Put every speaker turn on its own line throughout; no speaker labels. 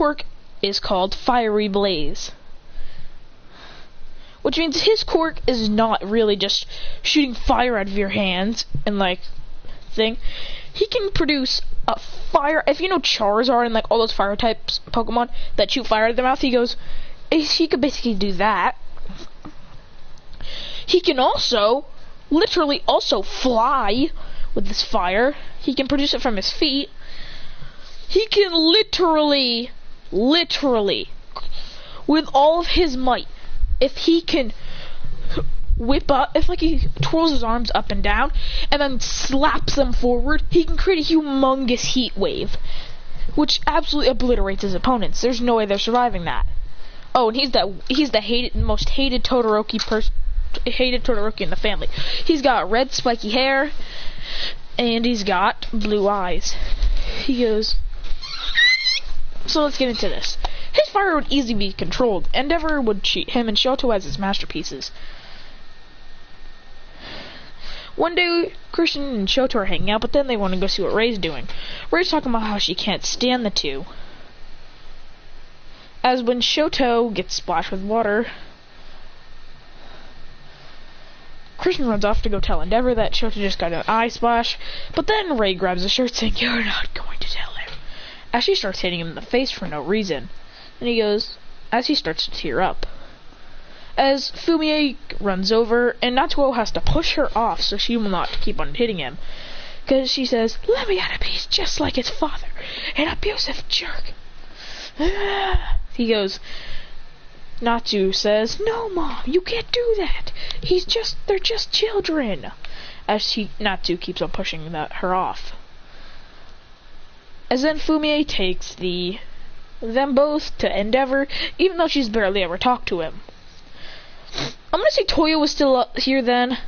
quirk is called Fiery Blaze. Which means his quirk is not really just shooting fire out of your hands and like thing. He can produce a fire. If you know Charizard and like all those fire types Pokemon that shoot fire out of their mouth, he could basically do that. He can also literally also fly with this fire. He can produce it from his feet. He can literally with all of his might, if he can whip up, if like he twirls his arms up and down and then slaps them forward, he can create a humongous heat wave, which absolutely obliterates his opponents. There's no way they're surviving that. Oh, and he's the most hated Todoroki in the family. He's got red spiky hair and he's got blue eyes. He goes. So let's get into this. His fire would easily be controlled. Endeavor would cheat him and Shoto as his masterpieces. One day, Christian and Shoto are hanging out, but then they want to go see what Ray's doing. Ray's talking about how she can't stand the two. As when Shoto gets splashed with water, Christian runs off to go tell Endeavor that Shoto just got an eye splash, but then Ray grabs his shirt saying, "You're not going to tell him," as she starts hitting him in the face for no reason. And he goes, as he starts to tear up. As Fumie runs over, and Natsuo has to push her off so she will not keep on hitting him. Because she says, "Let me out of peace, just like his father, an abusive jerk." He goes, Natsu says, "No, Mom, you can't do that. They're just children." As Natsu keeps on pushing her off. As then Fumie takes them both to Endeavor, even though she's barely ever talked to him. I'm gonna say Toya was still up here then,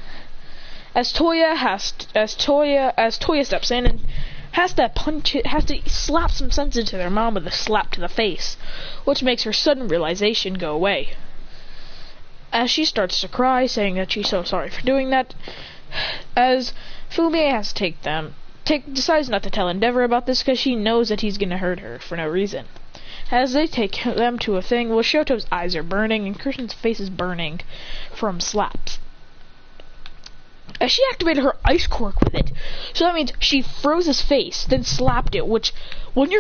as Toya steps in and has to slap some sense into their mom with a slap to the face, which makes her sudden realization go away. As she starts to cry, saying that she's so sorry for doing that, as Fumie has to decides not to tell Endeavor about this because she knows that he's gonna hurt her for no reason. As they take them to a thing, well, Shoto's eyes are burning and Christian's face is burning from slaps. As she activated her ice quirk with it, so that means she froze his face, then slapped it, which, when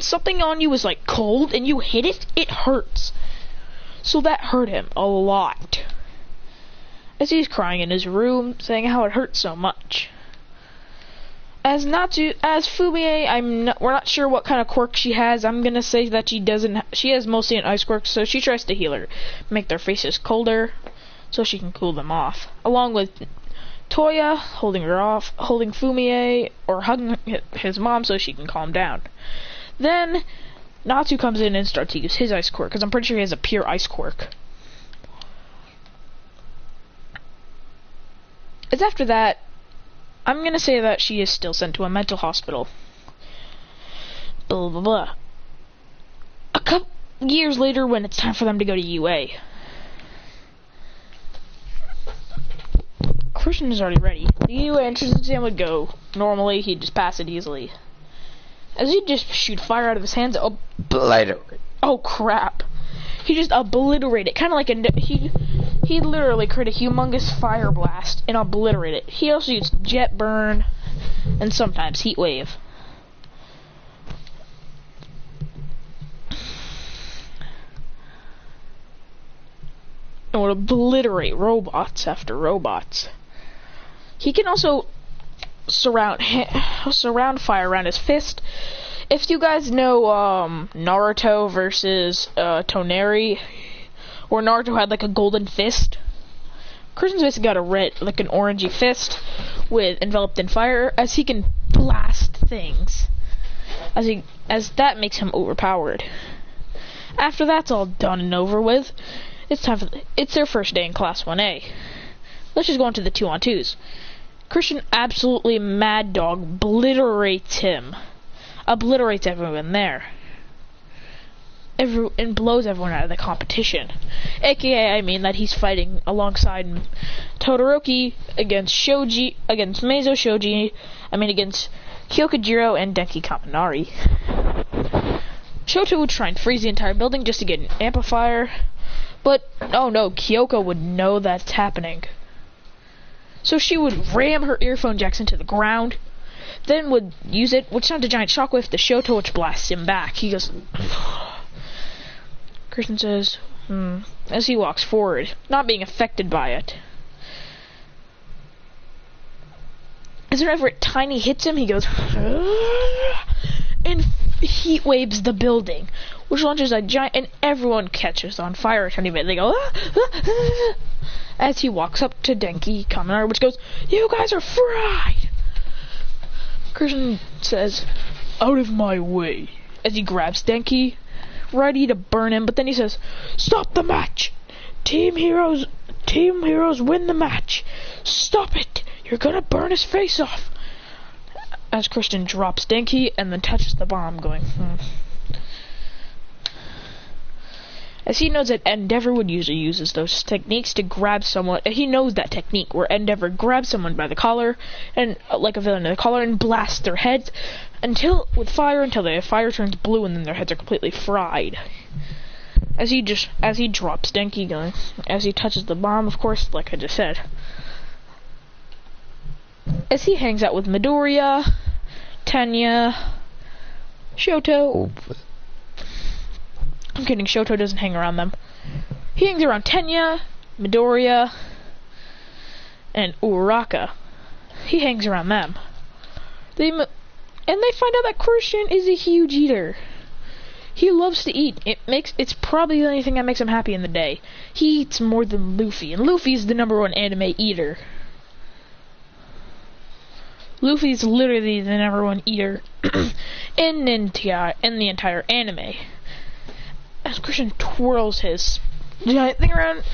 something on you is like cold and you hit it, it hurts. So that hurt him a lot. As he's crying in his room, saying how it hurts so much. As Fumie, we're not sure what kind of quirk she has. I'm gonna say that she has mostly an ice quirk, so she tries to heal her, make their faces colder, so she can cool them off. Along with Toya holding Fumie, or hugging his mom so she can calm down. Then, Natsu comes in and starts to use his ice quirk, because I'm pretty sure he has a pure ice quirk. As after that, I'm gonna say that she is still sent to a mental hospital. Blah blah blah. A couple years later, when it's time for them to go to UA, Christian is already ready. The UA entrance exam would go normally. He'd just pass it easily. As he'd just shoot fire out of his hands. Oh crap! He just obliterated it, kind of like he literally created a humongous fire blast and obliterate it. He also used jet burn and sometimes heat wave. And would obliterate robots after robots. He can also surround fire around his fist. If you guys know Naruto versus Toneri, where Naruto had like a golden fist, Christian's basically got an orangey fist enveloped in fire, as he can blast things, as that makes him overpowered. After that's all done and over with, it's their first day in Class 1A. Let's just go into the 2-on-2s. Christian absolutely mad dog obliterates everyone there. And blows everyone out of the competition. AKA, I mean that he's fighting alongside Todoroki against Meizo Shoji, against Hyokujiro and Denki Kaminari. Shoto would try and freeze the entire building just to get an amplifier, but oh no, Kyoko would know that's happening. So she would ram her earphone jacks into the ground, then would use it, which sent a giant shockwave to Shoto, which blasts him back. He goes... Christian says, as he walks forward, not being affected by it. As whenever Tiny hits him, he goes... and heat waves the building, which launches a giant... and everyone catches on fire at any minute. They go... as he walks up to Denki Kamenar, which goes, "You guys are fried!" Christian says, "Out of my way," as he grabs Denki, ready to burn him, but then he says, "Stop the match! Team Heroes win the match! Stop it! You're gonna burn his face off!" As Christian drops Denki and then touches the bomb, going, As he knows that Endeavor would usually uses those techniques to grab someone. He knows that technique where Endeavor grabs someone by the collar, and like a villain in the collar, and blasts their heads until the fire turns blue, and then their heads are completely fried. As he drops Denki, going, as he touches the bomb, of course, like I just said. As he hangs out with Midoriya, Tenya, Shoto. I'm kidding, Shoto doesn't hang around them. He hangs around Tenya, Midoriya, and Uraraka. He hangs around them. And they find out that Christian is a huge eater. He loves to eat. It's probably the only thing that makes him happy in the day. He eats more than Luffy, and Luffy's the #1 anime eater. Luffy's literally the #1 eater in the entire anime. As Christian twirls his giant thing around,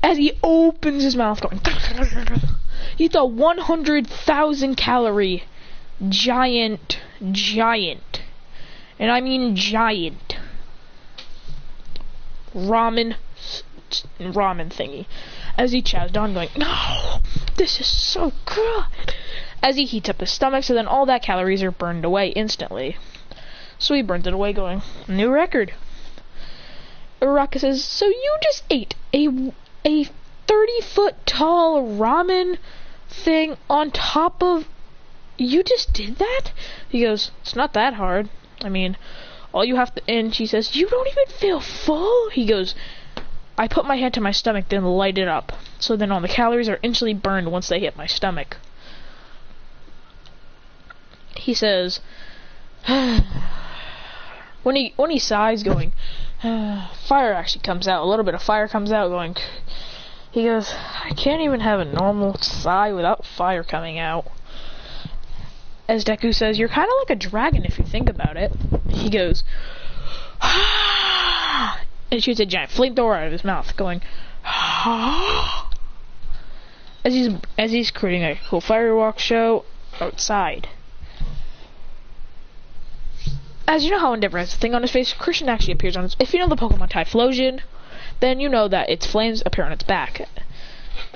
as he opens his mouth, going, he eats a 100,000 calorie giant, and I mean giant, ramen thingy. As he chows on, going, "No, this is so good!" As he heats up his stomach, so then all that calories are burned away instantly. So he burns it away, going, "New record." Uraraka says, "So you just ate a 30-foot tall ramen thing on top of... You just did that?" He goes, "It's not that hard. I mean, all you have to..." And she says, "You don't even feel full?" He goes, "I put my hand to my stomach, then light it up. So then all the calories are instantly burned once they hit my stomach." He says, when he sighs, going, fire actually comes out. A little bit of fire comes out, going... He goes, "I can't even have a normal sigh without fire coming out." As Deku says, "You're kind of like a dragon if you think about it." He goes, and shoots a giant flamethrower out of his mouth, going, as he's creating a cool fireworks show outside. As you know how Endeavor has a thing on his face, Christian actually appears on his... If you know the Pokemon Typhlosion, then you know that its flames appear on its back,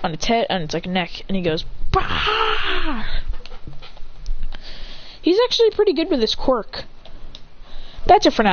on its head, and its like neck, and he goes, "Bah!" He's actually pretty good with his quirk. That's it for now.